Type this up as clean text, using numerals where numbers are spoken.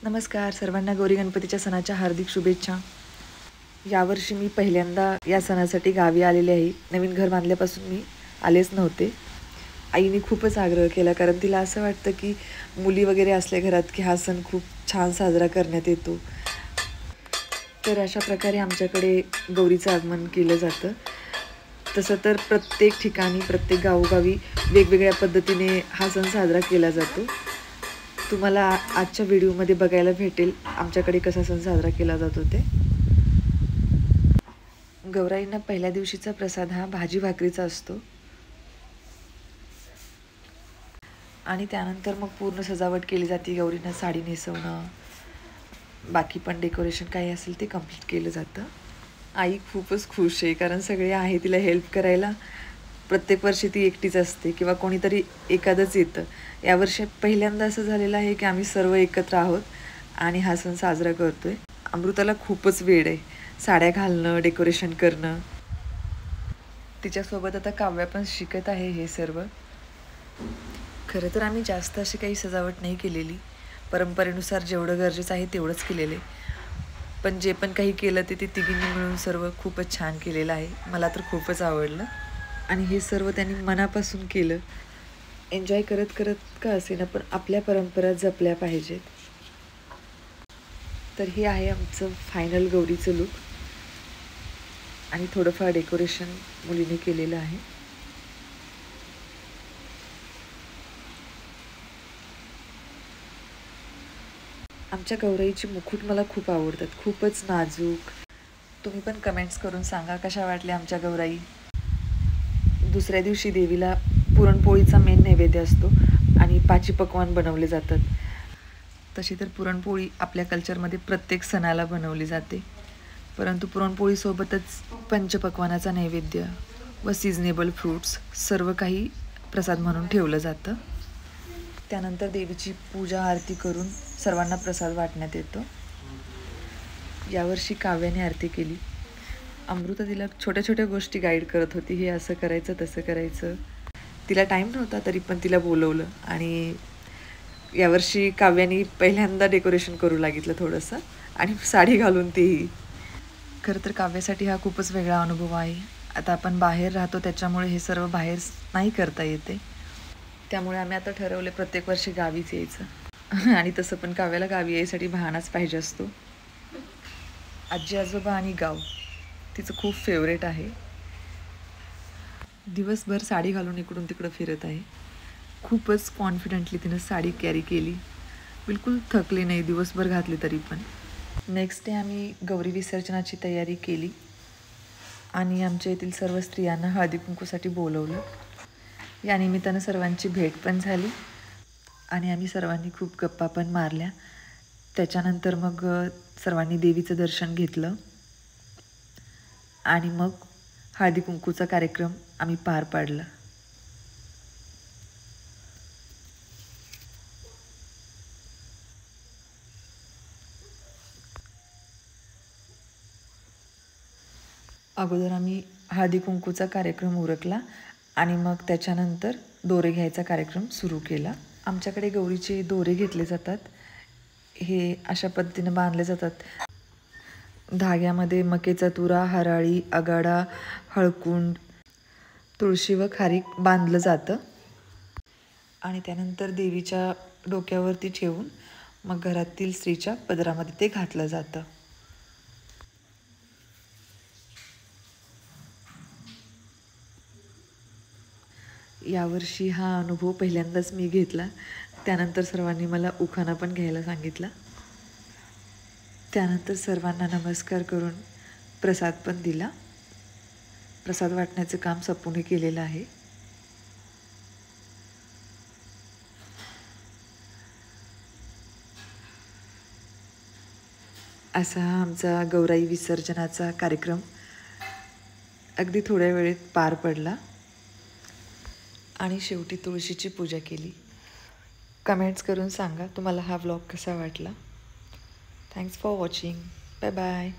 नमस्कार सर्वांना गौरी गणपतीच्या सणाच्या हार्दिक शुभेच्छा. यावर्षी मी पहिल्यांदा या सणासाठी गावी आलेले आहे. नवीन घर बांधल्यापासून मी आलेच नव्हते. आईने खूपच आग्रह केला, कारण तिला असं वाटतं की मुली वगैरे असल्या घरात की हा सण खूप छान साजरा करण्यात येतो. तर अशा प्रकारे आमच्याकडे गौरीचं आगमन केलं जातं. तसं तर प्रत्येक ठिकाणी प्रत्येक गावोगावी वेगवेगळ्या पद्धतीने हा सण साजरा केला जातो. तुम्हाला आजच्या व्हिडिओमध्ये बघायला भेटेल आमच्याकडे कसा सण साजरा केला जातो ते. गौराईंना पहिल्या दिवशीचा प्रसाद हा भाजी भाकरीचा असतो आणि त्यानंतर मग पूर्ण सजावट केली जाते. गौरींना साडी नेसवणं, बाकी पण डेकोरेशन काही असेल ते कंप्लीट केलं जातं. आई खूपच खुश आहे, कारण सगळे आहे तिला हेल्प करायला. प्रत्येक वर्षी ती एकटीच असते किंवा कोणीतरी एखादंच येतं. यावर्षी पहिल्यांदा असं झालेलं आहे की आम्ही सर्व एकत्र आहोत आणि हा सण साजरा करतोय. अमृताला खूपच वेड आहे साड्या घालणं, डेकोरेशन करणं. तिच्यासोबत आता काव्या पण शिकत आहे हे सर्व. खरं तर आम्ही जास्त अशी काही सजावट नाही केलेली, परंपरेनुसार जेवढं गरजेचं आहे तेवढंच केलेलं आहे. पण जे पण काही केलं ते तिघींनी मिळून सर्व खूपच छान केलेलं आहे. मला तर खूपच आवडलं आणि हे सर्व त्यांनी मनापासून केलं. एन्जॉय करत करत का असेना, पण आपल्या परंपरा जपल्या पाहिजेत. तर हे आहे आमचं फायनल गौरीचं लुक आणि थोडंफार डेकोरेशन मुलीने केलेलं आहे. आमच्या गौराईची मुकुट मला खूप आवडतात, खूपच नाजूक. तुम्ही पण कमेंट्स करून सांगा कशा वाटल्या आमच्या गौराई. दुसऱ्या दिवशी देवीला पुरणपोळीचा मेन नैवेद्य असतो आणि 5 पक्वान्न बनवले जातात. तशी तर पुरणपोळी आपल्या कल्चरमध्ये प्रत्येक सणाला बनवली जाते, परंतु पुरणपोळीसोबतच पंचपक्वानाचा नैवेद्य व सिजनेबल फ्रूट्स सर्व काही प्रसाद म्हणून ठेवलं जातं. त्यानंतर देवीची पूजा आरती करून सर्वांना प्रसाद वाटण्यात येतो. यावर्षी काव्याने आरती केली. अमृता तिला छोट्या छोट्या गोष्टी गाईड करत होती, हे असं करायचं तसं करायचं. तिला टाईम नव्हता तरी पण तिला बोलवलं आणि यावर्षी काव्याने पहिल्यांदा डेकोरेशन करू लागितलं थोडंसं, आणि साडी घालून तेही. खरं तर काव्यासाठी हा खूपच वेगळा अनुभव आहे. आता आपण बाहेर राहतो त्याच्यामुळे हे सर्व बाहेर नाही करता येते. त्यामुळे आम्ही आता ठरवले प्रत्येक वर्षी गावीच यायचं. आणि तसं पण काव्याला गावी यायसाठी बहाणाच पाहिजे असतो. आजी आजोबा आणि गाव तिचं खूप फेवरेट आहे. दिवसभर साडी घालून इकडून तिकडं फिरत आहे. खूपच कॉन्फिडेंटली तिनं साडी कॅरी केली, बिलकुल थकली नाही दिवसभर घातली तरी पण. नेक्स्ट डे आम्ही गौरी विसर्जनाची तयारी केली आणि आमच्या येथील सर्व स्त्रियांना हळदी कुंकूसाठी बोलवलं. या निमित्तानं सर्वांची भेट पण झाली आणि आम्ही सर्वांनी खूप गप्पा पण मारल्या. त्याच्यानंतर मग सर्वांनी देवीचं दर्शन घेतलं आणि मग हळदी कुंकूचा कार्यक्रम आम्ही पार पाडला. अगोदर आम्ही हळदी कुंकूचा कार्यक्रम उरकला आणि मग त्याच्यानंतर दोरे घ्यायचा कार्यक्रम सुरू केला. आमच्याकडे गौरीचे दोरे घेतले जातात. हे अशा पद्धतीनं बांधले जातात. धाग्यामध्ये मकेचा तुरा, हराळी, आगाडा, हळकुंड, तुळशी व खारीक बांधलं जातं आणि त्यानंतर देवीच्या डोक्यावरती ठेवून मग घरातील स्त्रीच्या पदरामध्ये ते घातलं जातं. यावर्षी हा अनुभव पहिल्यांदाच मी घेतला. त्यानंतर सर्वांनी मला उखाणा पण घ्यायला सांगितला. त्यानंतर सर्वांना नमस्कार करून प्रसाद पण दिला. प्रसाद वाटण्याचं काम सपूने केलेलं आहे. असा आमचा गौराई विसर्जनाचा कार्यक्रम अगदी थोड्या वेळेत पार पडला आणि शेवटी तुळशीची पूजा केली. कमेंट्स करून सांगा तुम्हाला हा व्लॉग कसा वाटला. Thanks for watching. Bye bye.